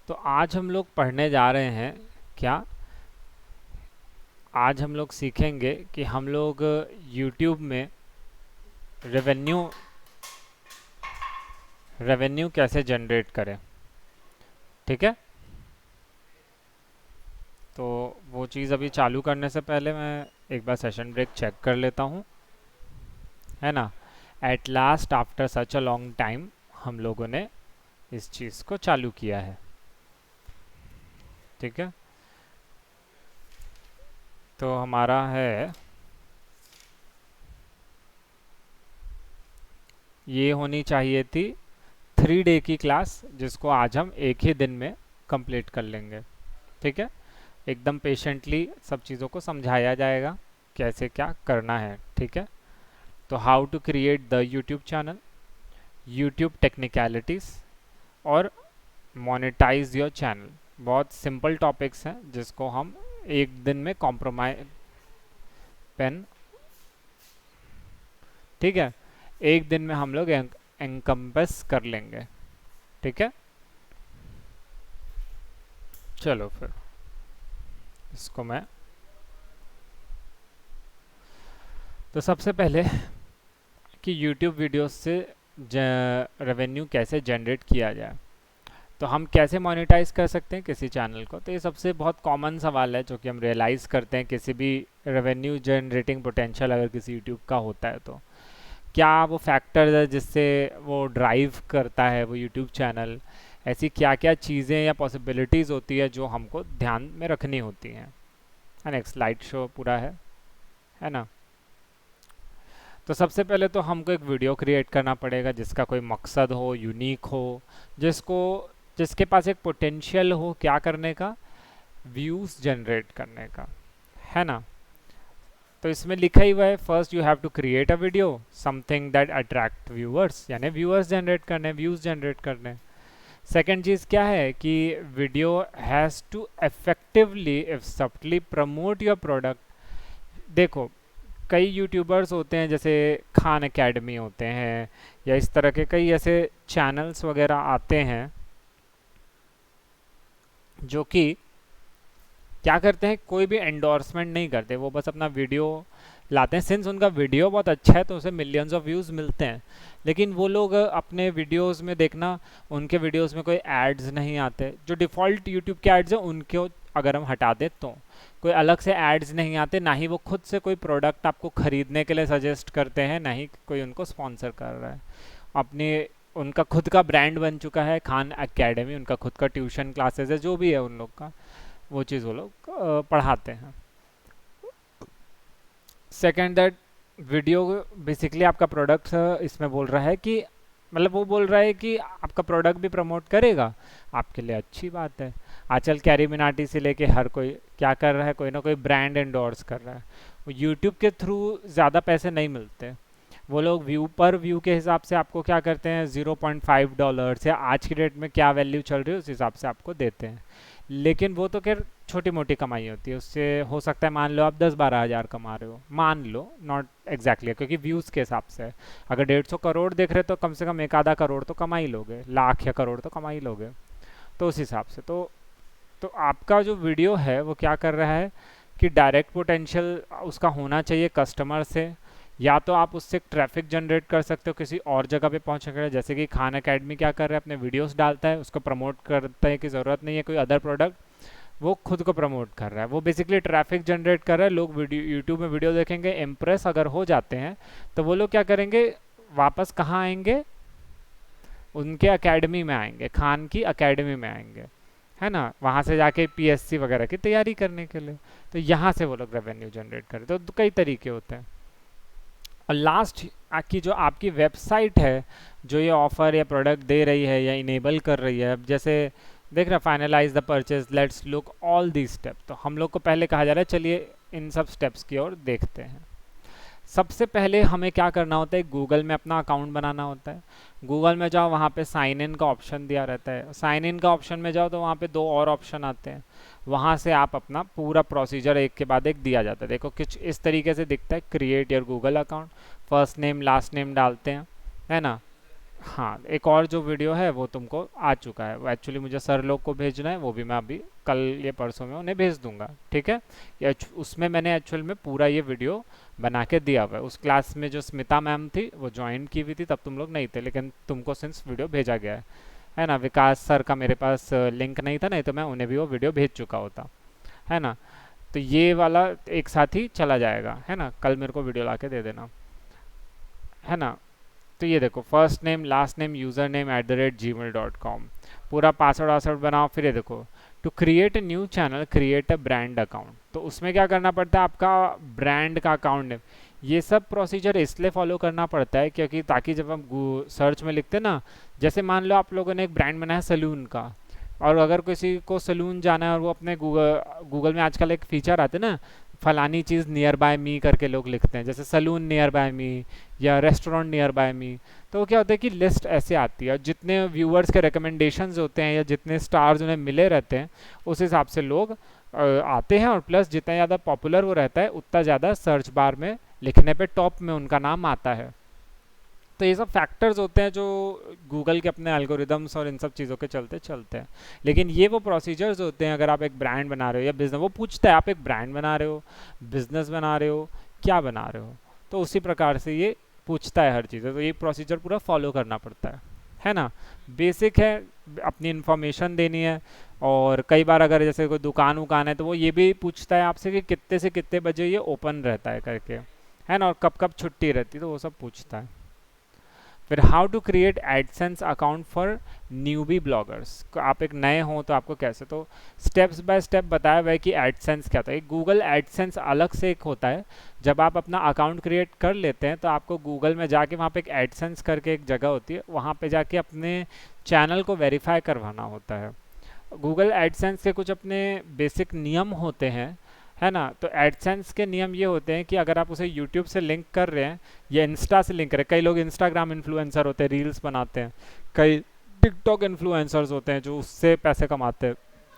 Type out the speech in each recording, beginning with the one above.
तो आज हम लोग पढ़ने जा रहे हैं क्या। आज हम लोग सीखेंगे कि हम लोग YouTube में रेवेन्यू रेवेन्यू कैसे जनरेट करें। ठीक है। तो वो चीज़ अभी चालू करने से पहले मैं एक बार सेशन ब्रेक चेक कर लेता हूँ, है ना। At last after such a long time हम लोगों ने इस चीज़ को चालू किया है। ठीक है। तो हमारा है, ये होनी चाहिए थी 3 डे की क्लास, जिसको आज हम एक ही दिन में कंप्लीट कर लेंगे। ठीक है। एकदम पेशेंटली सब चीज़ों को समझाया जाएगा कैसे क्या करना है। ठीक है। तो how to create the YouTube channel, YouTube technicalities और मोनेटाइज योर चैनल, बहुत सिंपल टॉपिक्स हैं जिसको हम एक दिन में कॉम्प्रोमाइज पेन, ठीक है, एक दिन में हम लोग एनकम्पस कर लेंगे। ठीक है। चलो फिर इसको मैं, तो सबसे पहले कि YouTube वीडियोस से रेवेन्यू कैसे जनरेट किया जाए, तो हम कैसे मोनेटाइज कर सकते हैं किसी चैनल को। तो ये सबसे बहुत कॉमन सवाल है जो कि हम रियलाइज़ करते हैं किसी भी रेवेन्यू जनरेटिंग पोटेंशियल अगर किसी यूट्यूब का होता है तो क्या वो फैक्टर है जिससे वो ड्राइव करता है वो यूट्यूब चैनल। ऐसी क्या क्या चीज़ें या पॉसिबिलिटीज़ होती है जो हमको ध्यान में रखनी होती हैं, है ना। एक स्लाइड शो पूरा है ना। तो सबसे पहले तो हमको एक वीडियो क्रिएट करना पड़ेगा जिसका कोई मकसद हो, यूनिक हो, जिसको जिसके पास एक पोटेंशियल हो क्या करने का, व्यूज़ जनरेट करने का, है ना। तो इसमें लिखा ही हुआ है, first you have to create a video something that attract viewers, यानी व्यूअर्स जनरेट करने, व्यूज़ जनरेट करने। सेकेंड चीज़ क्या है कि video has to effectively if subtly promote your product. देखो, कई यूट्यूबर्स होते हैं जैसे खान एकेडमी होते हैं या इस तरह के कई ऐसे चैनल्स वगैरह आते हैं जो कि क्या करते हैं, कोई भी एंडोर्समेंट नहीं करते, वो बस अपना वीडियो लाते हैं। सिंस उनका वीडियो बहुत अच्छा है तो उसे मिलियंस ऑफ व्यूज़ मिलते हैं, लेकिन वो लोग अपने वीडियोस में देखना, उनके वीडियोस में कोई एड्स नहीं आते। जो डिफ़ॉल्ट यूट्यूब के एड्स हैं उनको अगर हम हटा दें तो कोई अलग से एड्स नहीं आते, ना ही वो खुद से कोई प्रोडक्ट आपको ख़रीदने के लिए सजेस्ट करते हैं, ना ही कोई उनको स्पॉन्सर कर रहा है। अपने उनका खुद का ब्रांड बन चुका है खान एकेडमी, उनका खुद का ट्यूशन क्लासेस है, जो भी है उन लोग का, वो चीज़ वो लोग पढ़ाते हैं। सेकेंड दैट वीडियो बेसिकली आपका प्रोडक्ट इसमें बोल रहा है कि, मतलब वो बोल रहा है कि आपका प्रोडक्ट भी प्रमोट करेगा, आपके लिए अच्छी बात है। आजकल कैरी मिनाटी से लेके हर कोई क्या कर रहा है, कोई ना कोई ब्रांड एंडोर्स कर रहा है। वो यूट्यूब के थ्रू ज़्यादा पैसे नहीं मिलते, वो लोग व्यू पर व्यू के हिसाब से आपको क्या करते हैं, $0.5 या आज की डेट में क्या वैल्यू चल रही है उस हिसाब से आपको देते हैं। लेकिन वो तो खैर छोटी मोटी कमाई होती है, उससे हो सकता है मान लो आप 10-12 हज़ार कमा रहे हो, मान लो, नॉट एग्जैक्टली क्योंकि व्यूज़ के हिसाब से है। अगर 150 करोड़ देख रहे हो तो कम से कम एक आधा करोड़ तो कमा ही लोगे, लाख या करोड़ तो कमा ही लोगे। तो उस हिसाब से तो आपका जो वीडियो है वो क्या कर रहा है कि डायरेक्ट पोटेंशियल उसका होना चाहिए कस्टमर से, या तो आप उससे ट्रैफिक जनरेट कर सकते हो किसी और जगह पे पहुंचने के लिए। जैसे कि खान एकेडमी क्या कर रहा है, अपने वीडियोस डालता है, उसको प्रमोट करता है कि ज़रूरत नहीं है कोई अदर प्रोडक्ट, वो खुद को प्रमोट कर रहा है, वो बेसिकली ट्रैफिक जनरेट कर रहा है। लोग वीडियो यूट्यूब में वीडियो देखेंगे, इम्प्रेस अगर हो जाते हैं तो वो लोग क्या करेंगे, वापस कहाँ आएंगे, उनके एकेडमी में आएंगे, खान की एकेडमी में आएंगे, है ना, वहाँ से जाके पीएससी वगैरह की तैयारी करने के लिए। तो यहाँ से वो लोग रेवेन्यू जनरेट करें, तो कई तरीके होते हैं। और लास्ट की जो आपकी वेबसाइट है जो ये ऑफर या प्रोडक्ट दे रही है या इनेबल कर रही है, अब जैसे देख रहे finalize the purchase, let's look all the step, तो हम लोग को पहले कहा जा रहा है चलिए इन सब स्टेप्स की ओर देखते हैं। सबसे पहले हमें क्या करना होता है, गूगल में अपना अकाउंट बनाना होता है। गूगल में जाओ, वहाँ पे साइन इन का ऑप्शन दिया रहता है, साइन इन का ऑप्शन में जाओ तो वहाँ पे दो और ऑप्शन आते हैं, वहाँ से आप अपना पूरा प्रोसीजर एक के बाद एक दिया जाता है। देखो कुछ इस तरीके से दिखता है, create your Google account, first name last name डालते हैं, है ना। हाँ, एक और जो वीडियो है वो तुमको आ चुका है, वो एक्चुअली मुझे सर लोग को भेजना है, वो भी मैं अभी कल या परसों में उन्हें भेज दूंगा, ठीक है। उसमें मैंने एक्चुअल में पूरा ये वीडियो बना के दिया हुआ है। उस क्लास में जो स्मिता मैम थी वो ज्वाइन की हुई थी, तब तुम लोग नहीं थे, लेकिन तुमको सिंस वीडियो भेजा गया है ना। विकास सर का मेरे पास लिंक नहीं था, नहीं तो मैं उन्हें भी वो वीडियो भेज चुका होता, है ना। तो ये वाला एक साथ ही चला जाएगा, है ना। कल मेरे को वीडियो ला के दे देना, है ना। तो ये देखो, first name last name user name @gmail.com, पूरा पासवर्ड वासवर्ड बनाओ। फिर ये देखो, to create a new channel create a brand account, तो उसमें क्या करना पड़ता है, आपका ब्रांड का अकाउंट नेम। ये सब प्रोसीजर इसलिए फॉलो करना पड़ता है क्योंकि ताकि जब हम सर्च में लिखते ना, जैसे मान लो आप लोगों ने एक ब्रांड बनाया सलून का, और अगर किसी को सलून जाना है और वो अपने गूगल गूगल में आजकल एक फीचर आते हैं ना, फलानी चीज़ नियर बाय मी करके लोग लिखते हैं, जैसे सलून नियर बाय मी या रेस्टोरेंट नियर बाय मी। तो वो क्या होता है कि लिस्ट ऐसे आती है, और जितने व्यूअर्स के रिकमेंडेशंस होते हैं या जितने स्टार्स उन्हें मिले रहते हैं, उस हिसाब से लोग आते हैं, और प्लस जितना ज़्यादा पॉपुलर वो रहता है उतना ज़्यादा सर्च बार में लिखने पे टॉप में उनका नाम आता है। तो ये सब फैक्टर्स होते हैं जो गूगल के अपने एल्गोरिदम्स और इन सब चीज़ों के चलते चलते हैं। लेकिन ये वो प्रोसीजर्स होते हैं, अगर आप एक ब्रांड बना रहे हो या बिजनेस, वो पूछता है आप एक ब्रांड बना रहे हो, बिजनेस बना रहे हो, क्या बना रहे हो, तो उसी प्रकार से ये पूछता है हर चीज़। तो ये प्रोसीजर पूरा फॉलो करना पड़ता है ना। बेसिक है, अपनी इन्फॉर्मेशन देनी है। और कई बार अगर जैसे कोई दुकान वुकान है तो वो ये भी पूछता है आपसे कि कितने से कितने बजे ये ओपन रहता है करके, है ना, और कब कब छुट्टी रहती है, तो वो सब पूछता है। फिर how to create AdSense account for newbie bloggers, आप एक नए हो तो आपको कैसे, तो स्टेप्स बाय स्टेप बताया हुआ है कि एडसेंस क्या होता है। गूगल एडसेंस अलग से एक होता है, जब आप अपना अकाउंट क्रिएट कर लेते हैं तो आपको गूगल में जाके वहाँ पे एक एडसेंस करके एक जगह होती है, वहाँ पे जाके अपने चैनल को वेरीफाई करवाना होता है। गूगल एडसेंस के कुछ अपने बेसिक नियम होते हैं, है ना। तो एडसेंस के नियम ये होते हैं कि अगर आप उसे यूट्यूब से लिंक कर रहे हैं या इंस्टा से लिंक कर रहे हैं, कई लोग इंस्टाग्राम इन्फ्लुएंसर होते हैं, रील्स बनाते हैं, कई टिकटॉक इन्फ्लुएंसर्स होते हैं जो उससे पैसे कमाते हैं।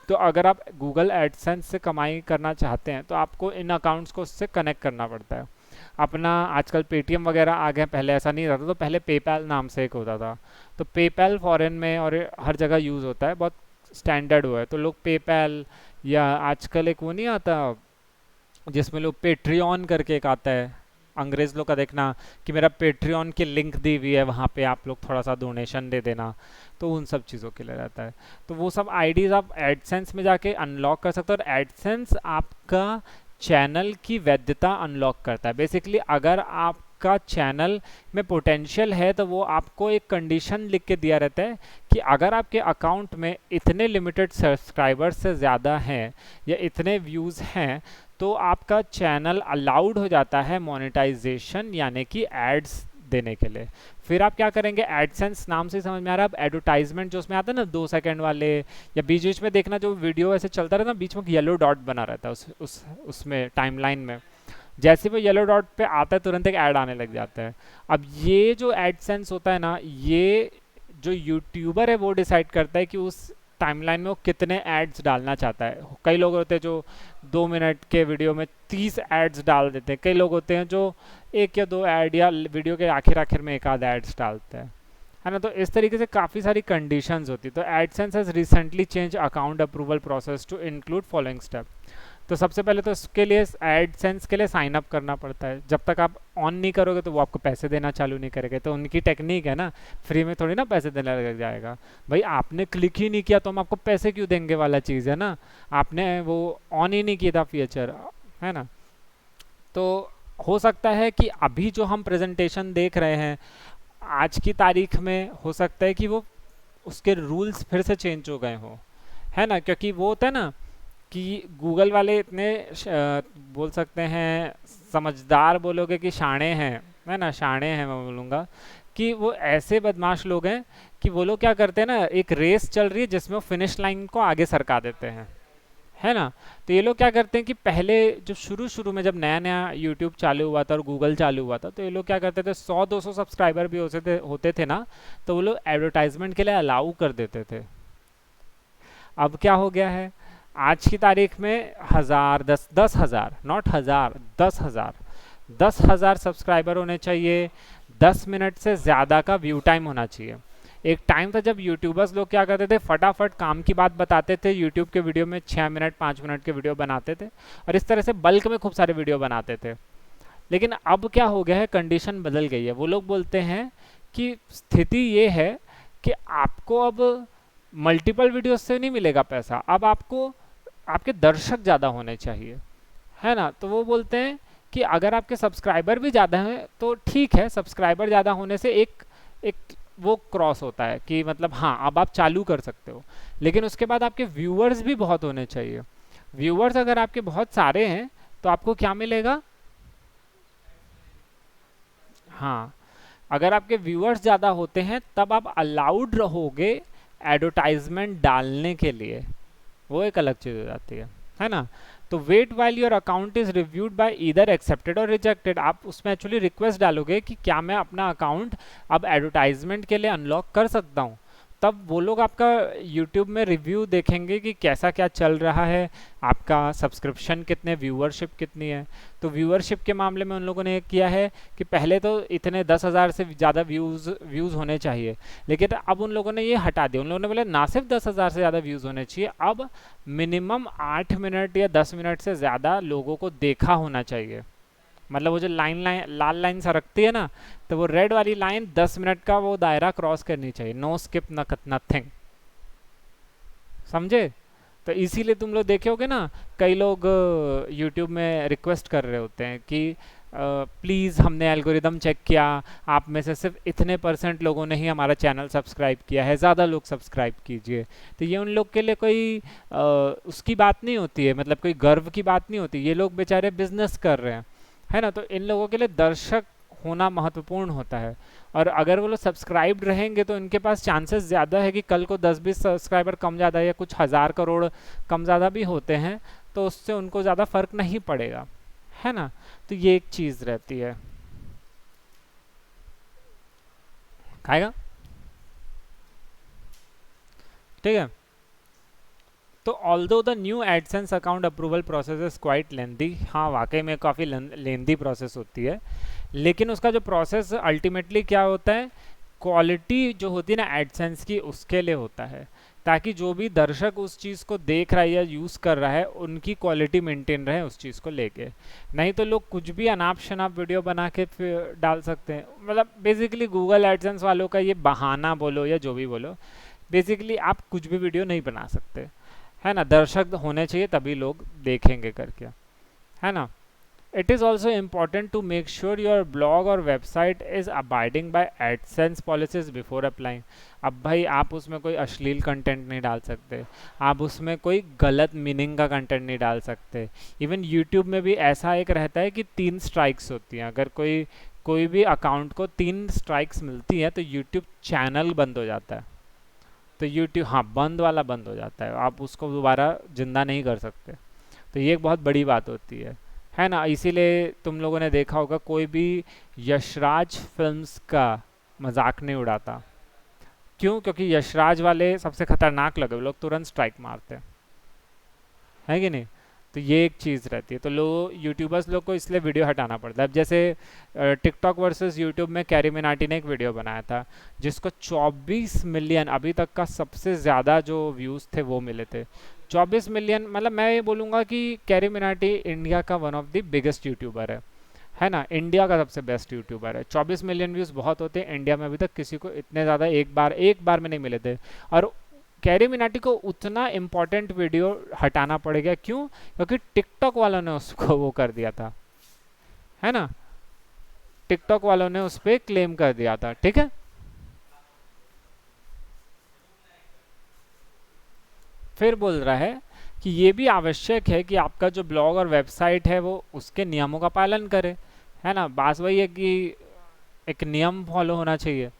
तो अगर आप गूगल एडसेंस से कमाई करना चाहते हैं तो आपको इन अकाउंट्स को उससे कनेक्ट करना पड़ता है अपना। आजकल पेटीएम वगैरह आ गए, पहले ऐसा नहीं रहता, तो पहले पेपैल नाम से एक होता था। तो पेपैल फॉरेन में और हर जगह यूज़ होता है, बहुत स्टैंडर्ड हुआ है, तो लोग पेपैल, या आजकल एक वो नहीं आता जिसमें लोग पेट्रियन करके एक आता है, अंग्रेज लोग का, देखना कि मेरा पेट्रियन की लिंक दी हुई है, वहाँ पे आप लोग थोड़ा सा डोनेशन दे देना, तो उन सब चीज़ों के लिए रहता है। तो वो सब आईडीज़ आप एडसेंस में जाके अनलॉक कर सकते हो, और एडसेंस आपका चैनल की वैधता अनलॉक करता है। बेसिकली अगर आपका चैनल में पोटेंशियल है तो वो आपको एक कंडीशन लिख के दिया रहता है कि अगर आपके अकाउंट में इतने लिमिटेड सब्सक्राइबर्स से ज़्यादा हैं या इतने व्यूज़ हैं, तो आपका चैनल अलाउड हो जाता है मोनेटाइजेशन, यानी कि एड्स देने के लिए। फिर आप क्या करेंगे, एडसेंस नाम से समझ में आ रहा है, अब एडवर्टाइजमेंट जो उसमें आता है ना 2 सेकंड वाले, या बीच बीच में देखना जो वीडियो ऐसे चलता रहता है बीच में येलो डॉट बना रहता है उसमें टाइमलाइन में, जैसे वो येलो डॉट पे आता है तुरंत एक ऐड आने लग जाता है। अब ये जो एडसेंस होता है ना, ये जो यूट्यूबर है वो डिसाइड करता है कि उस टाइमलाइन में वो कितने एड्स डालना चाहता है। कई लोग होते हैं जो 2 मिनट के वीडियो में 30 एड्स डाल देते हैं, कई लोग होते हैं जो 1 या 2 ऐड या वीडियो के आखिर आखिर में एक आध एड्स डालते हैं, है ना। तो इस तरीके से काफ़ी सारी कंडीशंस होती है। तो AdSense has recently change account approval process to include following step. तो सबसे पहले तो इसके लिए एडसेंस के लिए साइन अप करना पड़ता है। जब तक आप ऑन नहीं करोगे तो वो आपको पैसे देना चालू नहीं करेगा। तो उनकी टेक्निक है ना, फ्री में थोड़ी ना पैसे देने लग जाएगा। भाई आपने क्लिक ही नहीं किया तो हम आपको पैसे क्यों देंगे वाला चीज़ है ना, आपने वो ऑन ही नहीं किया था फीचर, है ना। तो हो सकता है कि अभी जो हम प्रेजेंटेशन देख रहे हैं आज की तारीख में, हो सकता है कि वो उसके रूल्स फिर से चेंज हो गए हों, है ना। क्योंकि वो होता है ना कि गूगल वाले इतने बोल सकते हैं समझदार, बोलोगे कि शाणे हैं, है ना, शाणे हैं मैं बोलूँगा, कि वो ऐसे बदमाश लोग हैं कि वो लोग क्या करते हैं ना, एक रेस चल रही है जिसमें वो फिनिश लाइन को आगे सरका देते हैं, है ना। तो ये लोग क्या करते हैं कि पहले जो शुरू शुरू में जब नया नया यूट्यूब चालू हुआ था और गूगल चालू हुआ था, तो ये लोग क्या करते थे, 100-200 सब्सक्राइबर भी होते थे ना, तो वो लोग एडवर्टाइजमेंट के लिए अलाउ कर देते थे। अब क्या हो गया है, आज की तारीख में 1000, 10,000, नॉट 1000, 10,000 सब्सक्राइबर होने चाहिए, 10 मिनट से ज़्यादा का व्यू टाइम होना चाहिए। एक टाइम था जब यूट्यूबर्स लोग क्या करते थे, फटाफट काम की बात बताते थे, यूट्यूब के वीडियो में 6 मिनट 5 मिनट के वीडियो बनाते थे और इस तरह से बल्क में खूब सारे वीडियो बनाते थे। लेकिन अब क्या हो गया है, कंडीशन बदल गई है। वो लोग बोलते हैं कि स्थिति ये है कि आपको अब मल्टीपल वीडियोस से नहीं मिलेगा पैसा, अब आपको आपके दर्शक ज़्यादा होने चाहिए, है ना। तो वो बोलते हैं कि अगर आपके सब्सक्राइबर भी ज़्यादा हैं तो ठीक है, सब्सक्राइबर ज़्यादा होने से एक एक वो क्रॉस होता है कि मतलब हाँ अब आप चालू कर सकते हो, लेकिन उसके बाद आपके व्यूअर्स भी बहुत होने चाहिए। व्यूअर्स अगर आपके बहुत सारे हैं तो आपको क्या मिलेगा, हाँ, अगर आपके व्यूअर्स ज़्यादा होते हैं तब आप अलाउड रहोगे एडवर्टाइजमेंट डालने के लिए, वो एक अलग चीज़ हो जाती है ना। तो wait while your account is reviewed by either accepted or rejected, आप उसमें एक्चुअली रिक्वेस्ट डालोगे कि क्या मैं अपना अकाउंट अब एडवर्टाइजमेंट के लिए अनलॉक कर सकता हूँ, तब वो लोग आपका यूट्यूब में रिव्यू देखेंगे कि कैसा क्या चल रहा है, आपका सब्सक्रिप्शन कितने, व्यूअरशिप कितनी है। तो व्यूअरशिप के मामले में उन लोगों ने किया है कि पहले तो इतने 10,000 से ज़्यादा व्यूज़ होने चाहिए, लेकिन अब उन लोगों ने ये हटा दिया। उन लोगों ने बोले ना सिर्फ 10,000 से ज़्यादा व्यूज़ होने चाहिए, अब मिनिमम 8 मिनट या 10 मिनट से ज़्यादा लोगों को देखा होना चाहिए। मतलब वो जो लाल लाइन सरकती है ना, तो वो रेड वाली लाइन 10 मिनट का वो दायरा क्रॉस करनी चाहिए, नो स्किप न नथिंग, समझे। तो इसीलिए तुम लोग देखे होगे ना, कई लोग यूट्यूब में रिक्वेस्ट कर रहे होते हैं कि प्लीज़ हमने एल्गोरिदम चेक किया, आप में से सिर्फ इतने % लोगों ने ही हमारा चैनल सब्सक्राइब किया है, ज़्यादा लोग सब्सक्राइब कीजिए। तो ये उन लोग के लिए कोई उसकी बात नहीं होती है, मतलब कोई गर्व की बात नहीं होती, ये लोग बेचारे बिजनेस कर रहे हैं, है ना। तो इन लोगों के लिए दर्शक होना महत्वपूर्ण होता है, और अगर वो लोग सब्सक्राइब्ड रहेंगे तो इनके पास चांसेस ज़्यादा है कि कल को 10-20 सब्सक्राइबर कम ज़्यादा या कुछ हज़ार करोड़ कम ज़्यादा भी होते हैं तो उससे उनको ज़्यादा फर्क नहीं पड़ेगा, है ना। तो ये एक चीज़ रहती है, खाएगा, ठीक है। तो although the new AdSense account approval process is quite lengthy, हाँ वाकई में काफ़ी लेंदी प्रोसेस होती है, लेकिन उसका जो प्रोसेस अल्टीमेटली क्या होता है, क्वालिटी जो होती है ना एडसेंस की उसके लिए होता है, ताकि जो भी दर्शक उस चीज़ को देख रहा है या यूज़ कर रहा है उनकी क्वालिटी मेंटेन रहे उस चीज़ को लेके। नहीं तो लोग कुछ भी अनाप शनाप वीडियो बना के फिर डाल सकते हैं। मतलब बेसिकली गूगल एडसेंस वालों का ये बहाना बोलो या जो भी बोलो, बेसिकली आप कुछ भी वीडियो नहीं बना सकते, है ना। दर्शक होने चाहिए तभी लोग देखेंगे करके, है ना। It is also important to make sure your blog और website is abiding by AdSense policies before applying. अब भाई आप उसमें कोई अश्लील कंटेंट नहीं डाल सकते, आप उसमें कोई गलत मीनिंग का कंटेंट नहीं डाल सकते। इवन यूट्यूब में भी ऐसा एक रहता है कि 3 स्ट्राइक्स होती हैं, अगर कोई कोई भी अकाउंट को 3 स्ट्राइक्स मिलती हैं तो यूट्यूब चैनल बंद हो जाता है। तो यूट्यूब, हाँ, बंद वाला बंद हो जाता है, आप उसको दोबारा जिंदा नहीं कर सकते। तो ये एक बहुत बड़ी बात होती है ना। इसीलिए तुम लोगों ने देखा होगा कोई भी यशराज फिल्म्स का मजाक नहीं उड़ाता। क्यों? क्योंकि यशराज वाले सबसे खतरनाक लगे, वो लोग तुरंत स्ट्राइक मारते हैं कि नहीं। तो ये एक चीज़ रहती है, तो लोग यूट्यूबर्स लोग को इसलिए वीडियो हटाना पड़ता है। अब जैसे टिकटॉक वर्सेस यूट्यूब में कैरी मिनाटी ने एक वीडियो बनाया था जिसको 24 मिलियन अभी तक का सबसे ज़्यादा जो व्यूज़ थे वो मिले थे। 24 मिलियन, मतलब मैं ये बोलूँगा कि कैरी मिनाटी इंडिया का one of the biggest YouTuber है ना, इंडिया का सबसे बेस्ट यूट्यूबर है। 24 मिलियन व्यूज़ बहुत होते हैं, इंडिया में अभी तक किसी को इतने ज़्यादा एक बार में नहीं मिले थे। और कैरी मिनाटी को उतना इम्पोर्टेंट वीडियो हटाना पड़ेगा, क्यों? क्योंकि टिकटॉक वालों ने उसको वो कर दिया था, है ना। टिकटॉक वालों ने उस पर क्लेम कर दिया था, ठीक है। फिर बोल रहा है कि ये भी आवश्यक है कि आपका जो ब्लॉग और वेबसाइट है वो उसके नियमों का पालन करे, है ना। बात वही है कि एक नियम फॉलो होना चाहिए।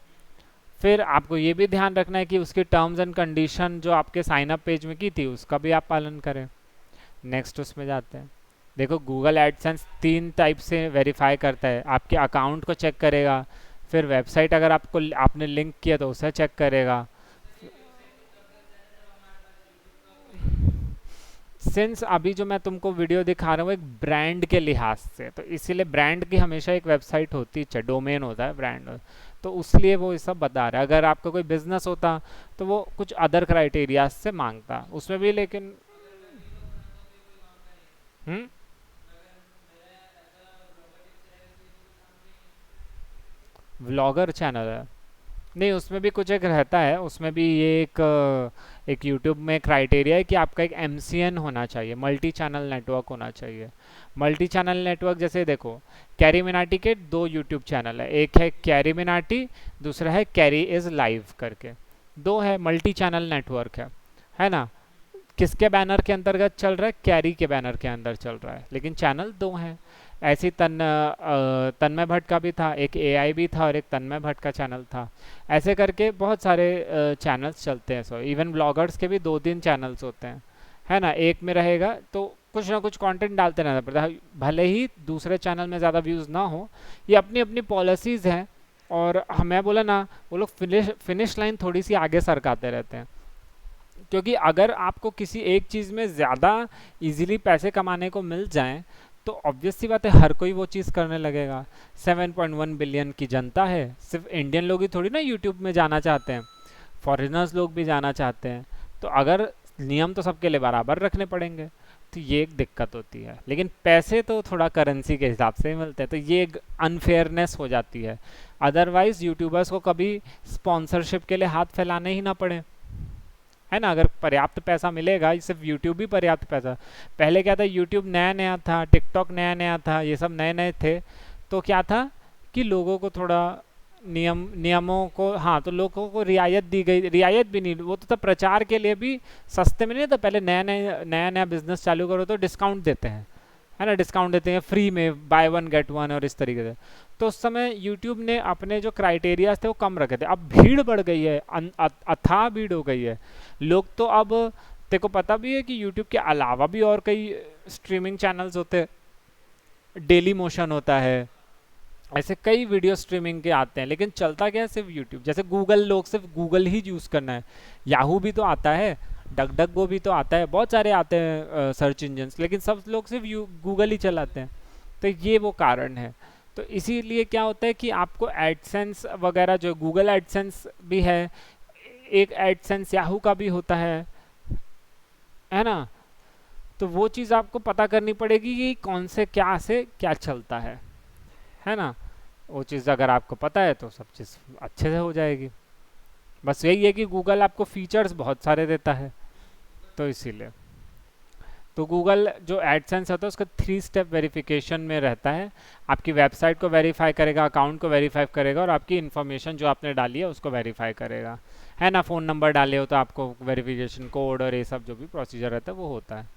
फिर आपको ये भी ध्यान रखना है कि उसकी टर्म्स एंड कंडीशन जो आपके साइन अप पेज में की थी उसका भी आप पालन करें। नेक्स्ट उसमें जाते हैं। देखो गूगल एडसेंस 3 टाइप से वेरीफाई करता है, आपके अकाउंट को चेक करेगा, फिर वेबसाइट अगर आपने लिंक किया तो उसे चेक करेगा। सिंस अभी जो मैं तुमको वीडियो दिखा रहा हूँ एक ब्रांड के लिहाज से, तो इसीलिए ब्रांड की हमेशा एक वेबसाइट होती है, डोमेन होता है ब्रांड, तो उसलिए वो ये सब बता रहा है। अगर आपका कोई बिजनेस होता तो वो कुछ अदर क्राइटेरिया से मांगता उसमें भी, लेकिन हम्म। व्लॉगर चैनल है? नहीं, उसमें भी कुछ एक रहता है, उसमें भी ये एक यूट्यूब में क्राइटेरिया है कि आपका एक एमसीएन होना चाहिए, मल्टी चैनल नेटवर्क होना चाहिए। मल्टी चैनल नेटवर्क जैसे देखो, कैरी मिनाटी के दो यूट्यूब चैनल है, एक है कैरी मिनाटी, दूसरा है कैरी इज लाइव करके, दो है, मल्टी चैनल नेटवर्क है ना। किसके बैनर के अंतर्गत चल रहा है? कैरी के बैनर के अंदर चल रहा है, लेकिन चैनल दो हैं। ऐसी तन्मय भट्ट का भी था, एक एआई भी था और एक तन्मय भट्ट का चैनल था। ऐसे करके बहुत सारे चैनल्स चलते हैं। सो इवन ब्लॉगर्स के भी दो तीन चैनल्स होते हैं, है ना। एक में रहेगा तो कुछ ना कुछ कंटेंट डालते रहना पड़ता है, भले ही दूसरे चैनल में ज़्यादा व्यूज़ ना हो। ये अपनी अपनी पॉलिसीज़ हैं। और हमें बोला ना, वो लोग फिनिश लाइन थोड़ी सी आगे सरकाते रहते हैं, क्योंकि अगर आपको किसी एक चीज़ में ज़्यादा इजीली पैसे कमाने को मिल जाएं तो ऑब्वियस सी बात है हर कोई वो चीज़ करने लगेगा। 7.1 बिलियन की जनता है, सिर्फ इंडियन लोग ही थोड़ी ना यूट्यूब में जाना चाहते हैं, फॉरेनर्स लोग भी जाना चाहते हैं। तो अगर नियम तो सबके लिए बराबर रखने पड़ेंगे, तो ये एक दिक्कत होती है। लेकिन पैसे तो थोड़ा करेंसी के हिसाब से ही मिलते हैं, तो ये एक अनफेयरनेस हो जाती है। अदरवाइज यूट्यूबर्स को कभी स्पॉन्सरशिप के लिए हाथ फैलाने ही ना पड़े, है ना। अगर पर्याप्त पैसा मिलेगा, सिर्फ यूट्यूब भी पर्याप्त पैसा। पहले क्या था, यूट्यूब नया नया था, टिकटॉक नया नया था, ये सब नए नए थे, तो क्या था कि लोगों को थोड़ा नियमों को, हाँ, तो लोगों को रियायत दी गई। रियायत भी नहीं, वो तो तब प्रचार के लिए भी सस्ते में नहीं था। पहले नया नया बिजनेस चालू करो तो डिस्काउंट देते हैं, है ना, डिस्काउंट देते हैं, फ्री में बाय वन गेट वन और इस तरीके से। तो उस समय यूट्यूब ने अपने जो क्राइटेरिया थे वो कम रखे थे। अब भीड़ बढ़ गई है, अथाह भीड़ हो गई है। लोग तो अब, तेरे को पता भी है कि यूट्यूब के अलावा भी और कई स्ट्रीमिंग चैनल्स होते हैं, डेली मोशन होता है, ऐसे कई वीडियो स्ट्रीमिंग के आते हैं, लेकिन चलता क्या है, सिर्फ यूट्यूब। जैसे गूगल, लोग सिर्फ गूगल ही यूज़ करना है, याहू भी तो आता है, डक डक गो भी तो आता है, बहुत सारे आते हैं सर्च इंजन्स, लेकिन सब लोग सिर्फ गूगल ही चलाते हैं। तो ये वो कारण है। तो इसीलिए क्या होता है कि आपको एडसेंस वगैरह, जो गूगल एडसेंस भी है, एक एडसेंस याहू का भी होता है ना। तो वो चीज़ आपको पता करनी पड़ेगी कि कौन से क्या चलता है ना। वो चीज़ अगर आपको पता है तो सब चीज़ अच्छे से हो जाएगी। बस यही है कि गूगल आपको फीचर्स बहुत सारे देता है, तो इसीलिए। तो गूगल जो एडसेंस होता है उसका 3 स्टेप वेरिफिकेशन में रहता है। आपकी वेबसाइट को वेरीफाई करेगा, अकाउंट को वेरीफाई करेगा, और आपकी इन्फॉर्मेशन जो आपने डाली है उसको वेरीफाई करेगा, है ना। फ़ोन नंबर डाले हो तो आपको वेरिफिकेशन कोड और ये सब जो भी प्रोसीजर रहता है वो होता है।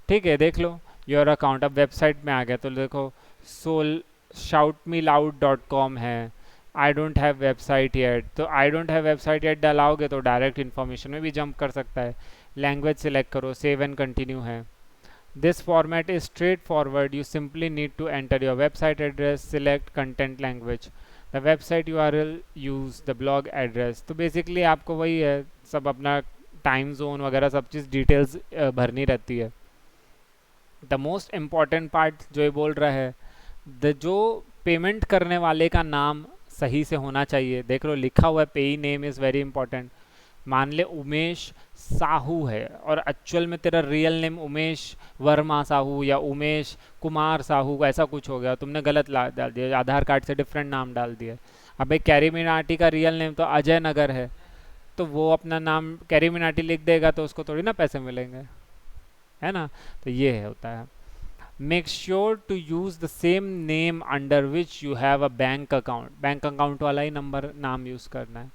ठीक है, देख लो योर अकाउंट। अब वेबसाइट में आ गया तो देखो, सोल shoutmeloud.com है। I don't have website yet, तो I don't have website yet डालाओगे तो डायरेक्ट इन्फॉर्मेशन में भी जंप कर सकता है। लैंग्वेज सिलेक्ट करो, सेव एंड कंटिन्यू है। This format is straightforward, you simply need to enter your website address, select content language, the website URL, use the blog address. तो basically आपको वही है, सब अपना टाइम जोन वगैरह सब चीज़ डिटेल्स भरनी रहती है। द मोस्ट इम्पॉर्टेंट पार्ट जो ये बोल रहा है, जो पेमेंट करने वाले का नाम सही से होना चाहिए। देख लो लिखा हुआ है, पेई नेम इज़ वेरी इंपॉर्टेंट। मान ले उमेश साहू है और एक्चुअल में तेरा रियल नेम उमेश वर्मा साहू या उमेश कुमार साहू ऐसा कुछ हो गया, तुमने गलत डाल दिया, आधार कार्ड से डिफरेंट नाम डाल दिया। अबे कैरी मिनाटी का रियल नेम तो अजय नगर है, तो वो अपना नाम कैरी मिनाटी लिख देगा तो उसको थोड़ी ना पैसे मिलेंगे, है ना। तो ये होता है। Make sure to use the same name under which you have a bank account, bank account वाला ही नंबर नाम यूज़ करना है।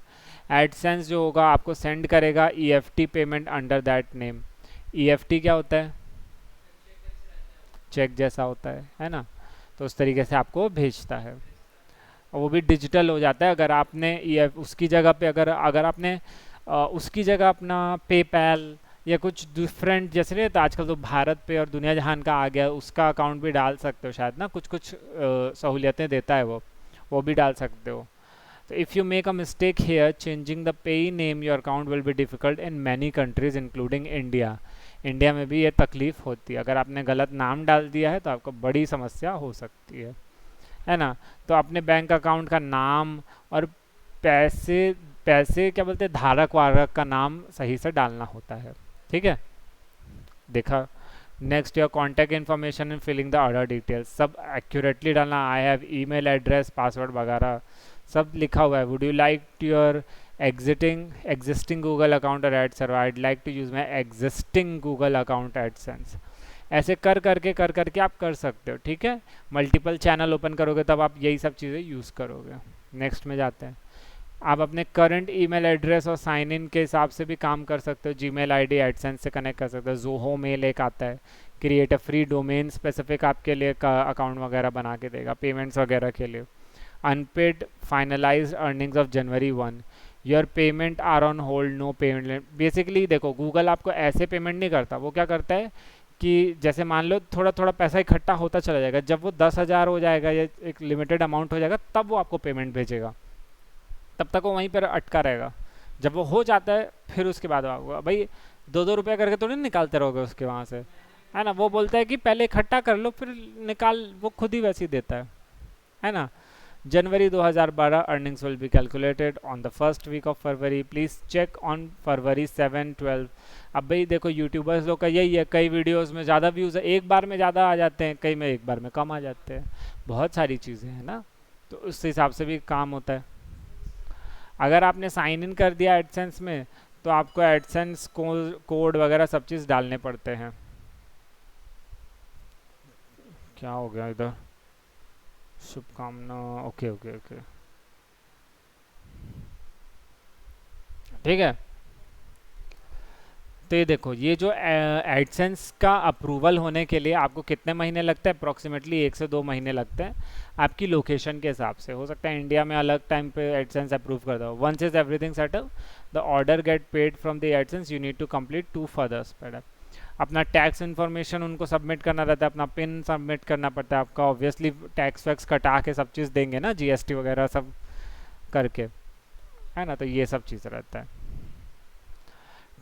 एडसेंस जो होगा आपको सेंड करेगा EFT payment under that name. EFT क्या होता है? चेक जैसा होता है ना। तो उस तरीके से आपको भेजता है, और वो भी डिजिटल हो जाता है। अगर आपने उसकी जगह पे अगर आपने उसकी जगह अपना पेपैल या कुछ डिफरेंट, जैसे नहीं तो आजकल तो भारत पे और दुनिया जहान का आ गया, उसका अकाउंट भी डाल सकते हो शायद ना, कुछ कुछ सहूलियतें देता है वो भी डाल सकते हो। तो if you make a mistake here, changing the payee name your account will be difficult in many countries including India. India में भी ये तकलीफ होती है, अगर आपने गलत नाम डाल दिया है तो आपको बड़ी समस्या हो सकती है ना। तो अपने बैंक अकाउंट का नाम और पैसे पैसे क्या बोलते हैं, धारक वारक का नाम सही से डालना होता है, ठीक है। देखा। Next your contact information and filling the order details, सब एक्यूरेटली डालना। I have email address, password वगैरह सब लिखा हुआ है। Would you like to your existing Google account और AdSense, I like to use my existing Google account AdSense. ऐसे कर करके आप कर सकते हो, ठीक है। मल्टीपल चैनल ओपन करोगे तब आप यही सब चीज़ें यूज़ करोगे। नेक्स्ट में जाते हैं। आप अपने करंट ईमेल एड्रेस और साइन इन के हिसाब से भी काम कर सकते हो। जीमेल आईडी एडसेंस से कनेक्ट कर सकते हो। जोहो मेल एक आता है, create a free domain specific आपके लिए अकाउंट वगैरह बना के देगा पेमेंट्स वगैरह के लिए। Unpaid finalized earnings of January 1, your payment are on hold, no payment. Basically देखो, गूगल आपको ऐसे पेमेंट नहीं करता। वो क्या करता है कि जैसे मान लो थोड़ा थोड़ा पैसा इकट्ठा होता चला जाएगा, जब वो 10,000 हो जाएगा या एक लिमिटेड अमाउंट हो जाएगा तब वो आपको पेमेंट भेजेगा। तब तक वो वहीं पर अटका रहेगा। जब वो हो जाता है फिर उसके बाद आपको भाई 2-2 रुपया करके थोड़ी ना निकालते रहोगे उसके वहाँ से, है ना। वो बोलता है कि पहले इकट्ठा कर लो फिर निकाल, वो खुद ही वैसे ही देता है ना। January 2012 earnings will be calculated on the first week of February, please check on February 7-12। अब भाई देखो, यूट्यूबर्स लोग का यही है, कई वीडियोस में ज़्यादा व्यूज़ एक बार में ज़्यादा आ जाते हैं, कई में एक बार में कम आ जाते हैं। बहुत सारी चीज़ें हैं ना, तो उस हिसाब से भी काम होता है। अगर आपने साइन इन कर दिया एडसेंस में तो आपको एडसेंस कोड वगैरह सब चीज़ डालने पड़ते हैं। क्या हो गया इधर, शुभकामना, ओके ओके ओके, ठीक है। तो ये देखो, ये जो एडसेंस का अप्रूवल होने के लिए आपको कितने महीने लगते हैं, अप्रॉक्सीमेटली 1 से 2 महीने लगते हैं। आपकी लोकेशन के हिसाब से हो सकता है इंडिया में अलग टाइम पे एडसेंस अप्रूव कर दो। Once is everything settle, the order get paid from the AdSense, you need to complete 2 further step. अपना टैक्स इन्फॉर्मेशन उनको सबमिट करना रहता है, अपना पिन सबमिट करना पड़ता है आपका। ऑब्वियसली टैक्स वैक्स कटा के सब चीज़ देंगे ना, जीएसटी वगैरह सब करके, है ना। तो ये सब चीज़ रहता है।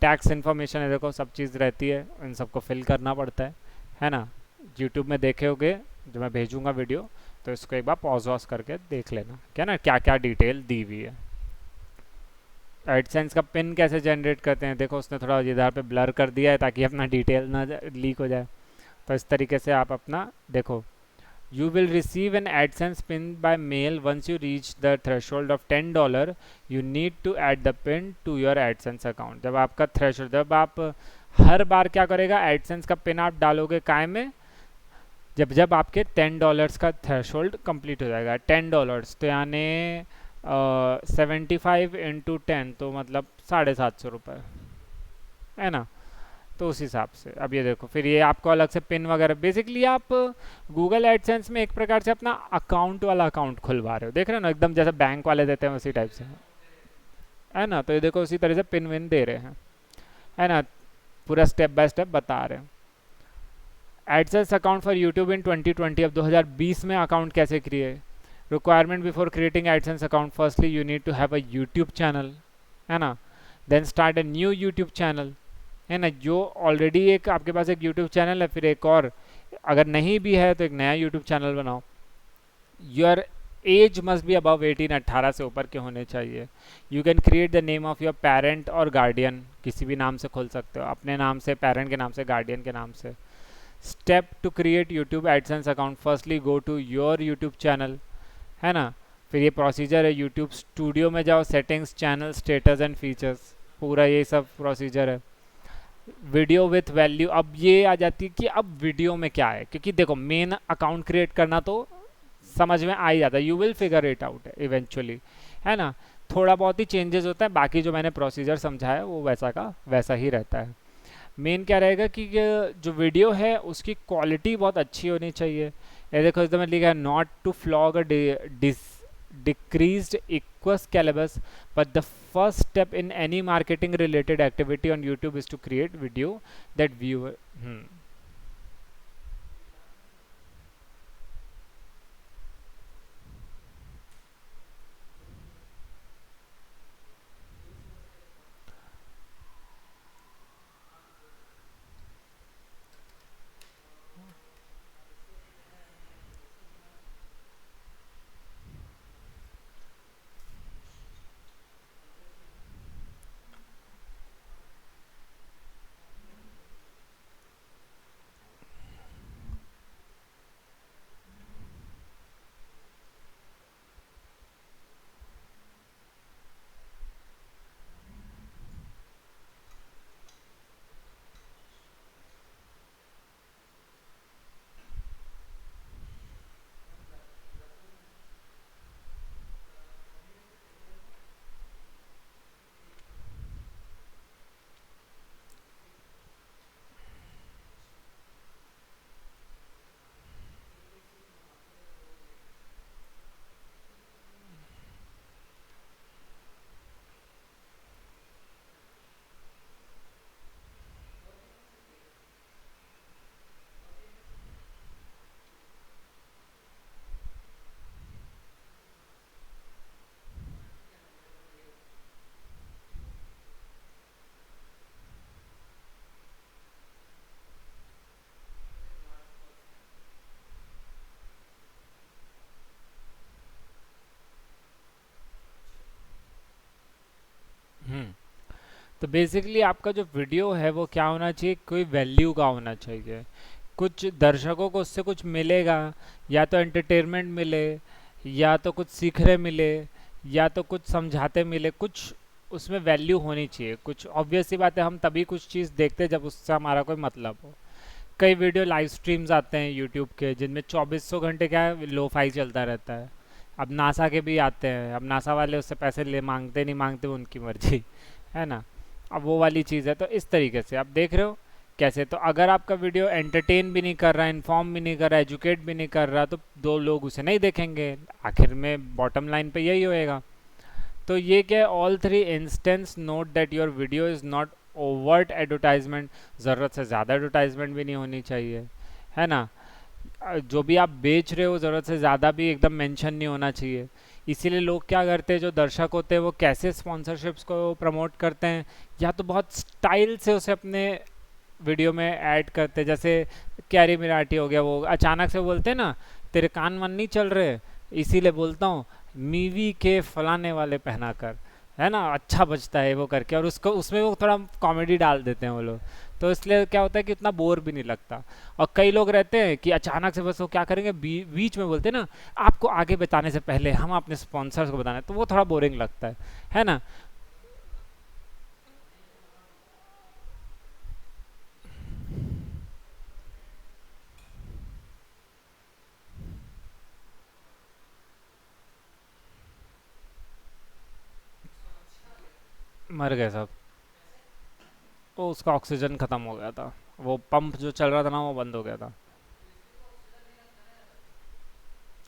टैक्स इन्फॉर्मेशन है, देखो सब चीज़ रहती है, इन सबको फिल करना पड़ता है ना। यूट्यूब में देखे होगे, जो मैं भेजूंगा वीडियो, तो इसको एक बार पॉज वॉज करके देख लेना, क्या ना, क्या क्या डिटेल दी हुई है। एडसेंस का पिन कैसे जनरेट करते हैं, देखो उसने थोड़ा इधर पे ब्लर कर दिया है ताकि अपना डिटेल ना लीक हो जाए। तो इस तरीके से आप अपना देखो, you will receive an AdSense pin by mail once you reach the threshold of $10. You need to add the pin to your AdSense account। जब आपका थ्रेशोल्ड, जब आप हर बार क्या करेगा, एडसेंस का पिन आप डालोगे काय में, जब जब आपके $10 का थ्रेशोल्ड कंप्लीट हो जाएगा। $10 तो यानी 75 × 10 तो मतलब 750 रुपये, है ना। तो उस हिसाब से अब ये देखो, फिर ये आपको अलग से पिन वगैरह, बेसिकली आप गूगल एडसेंस में एक प्रकार से अपना अकाउंट वाला अकाउंट खुलवा रहे हो, देख रहे हो ना, एकदम जैसे बैंक वाले देते हैं उसी टाइप से, है ना। तो ये देखो उसी तरह से पिन विन दे रहे हैं, है ना, पूरा स्टेप बाय स्टेप बता रहे हैं। AdSense account for YouTube in 2020, अब 2020 में अकाउंट कैसे create. Requirement before creating AdSense account, firstly you need to have a YouTube channel, है ना। Then start a new YouTube channel, है ना। जो ऑलरेडी एक आपके पास एक यूट्यूब चैनल है, फिर एक और, अगर नहीं भी है तो एक नया यूट्यूब चैनल बनाओ। Your age must be above 18, 18 से ऊपर के होने चाहिए। You can create the name of your parent और गार्डियन, किसी भी नाम से खोल सकते हो, अपने नाम से, पेरेंट के नाम से, गार्डियन के नाम से। Step to create YouTube AdSense account, firstly go to your YouTube channel, है ना। फिर ये प्रोसीजर है, यूट्यूब स्टूडियो में जाओ, settings, channel status and features, पूरा ये सब प्रोसीजर है। वीडियो विथ वैल्यू, अब ये आ जाती है कि अब वीडियो में क्या है, क्योंकि देखो मेन अकाउंट क्रिएट करना तो समझ में आ ही जाता है, you will figure it out eventually, है ना। थोड़ा बहुत ही चेंजेस होता है, बाकी जो मैंने प्रोसीजर समझाया वो वैसा का वैसा ही रहता है। मेन क्या रहेगा कि जो वीडियो है उसकी क्वालिटी बहुत अच्छी होनी चाहिए। ये देखो एकदम लिखा है, not to flog a decreased equus calibus, but the first step in any marketing related activity on YouTube is to create video that viewer तो बेसिकली आपका जो वीडियो है वो क्या होना चाहिए, कोई वैल्यू का होना चाहिए, कुछ दर्शकों को उससे कुछ मिलेगा, या तो एंटरटेनमेंट मिले, या तो कुछ सीखने मिले, या तो कुछ समझाते मिले, कुछ उसमें वैल्यू होनी चाहिए। कुछ ऑब्वियस सी बात है, हम तभी कुछ चीज़ देखते हैं जब उससे हमारा कोई मतलब हो। कई वीडियो लाइव स्ट्रीम्स आते हैं यूट्यूब के जिनमें 2400 घंटे क्या है लो फाई चलता रहता है। अब नासा के भी आते हैं, अब नासा वाले उससे पैसे ले मांगते नहीं मांगते वो उनकी मर्जी है ना। अब वो वाली चीज़ है, तो इस तरीके से आप देख रहे हो कैसे। तो अगर आपका वीडियो एंटरटेन भी नहीं कर रहा, इन्फॉर्म भी नहीं कर रहा, एजुकेट भी नहीं कर रहा, तो दो लोग उसे नहीं देखेंगे। आखिर में बॉटम लाइन पे यही होएगा। तो ये क्या है, all three instance note that your video is not overt advertisement. ज़रूरत से ज़्यादा एडवर्टाइजमेंट भी नहीं होनी चाहिए, है ना। जो भी आप बेच रहे हो ज़रूरत से ज़्यादा भी एकदम मेंशन नहीं होना चाहिए। इसीलिए लोग क्या करते हैं, जो दर्शक होते हैं वो कैसे स्पॉन्सरशिप्स को प्रमोट करते हैं, या तो बहुत स्टाइल से उसे अपने वीडियो में ऐड करते हैं। जैसे कैरी मिनाटी हो गया, वो अचानक से बोलते हैं ना, तेरे कान मन नहीं चल रहे, इसीलिए बोलता हूँ मीवी के फलाने वाले पहना कर, है ना, अच्छा बजता है वो करके, और उसको उसमें वो थोड़ा कॉमेडी डाल देते हैं वो लोग। तो इसलिए क्या होता है कि इतना बोर भी नहीं लगता। और कई लोग रहते हैं कि अचानक से बस वो क्या करेंगे, बीच में बोलते हैं ना, आपको आगे बताने से पहले हम अपने स्पॉन्सर्स को बताना है, तो वो थोड़ा बोरिंग लगता है ना। मर गए सब। वो उसका ऑक्सीजन खत्म हो गया था, वो पंप जो चल रहा था ना वो बंद हो गया था।